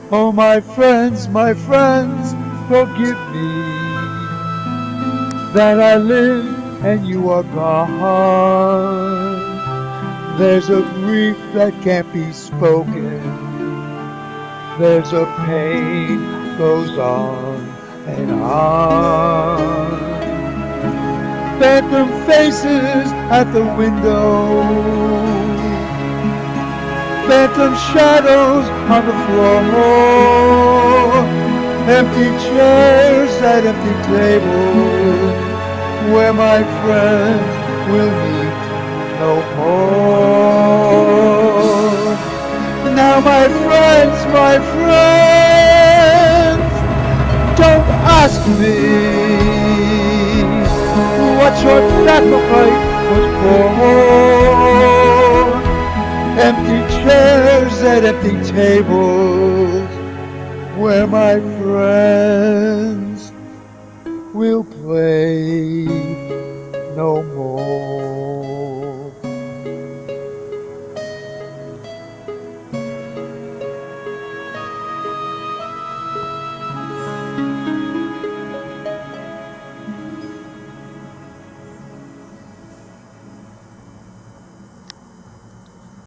Oh, my friends, forgive me that I live and you are gone. There's a grief that can't be spoken. There's a pain goes on and on. Phantom faces at the window. Phantom shadows on the floor. Empty chairs at empty tables where my friends will meet no more. Now my friends, don't ask me what your sacrifice was for. Empty chairs at empty tables where my friends will play no more.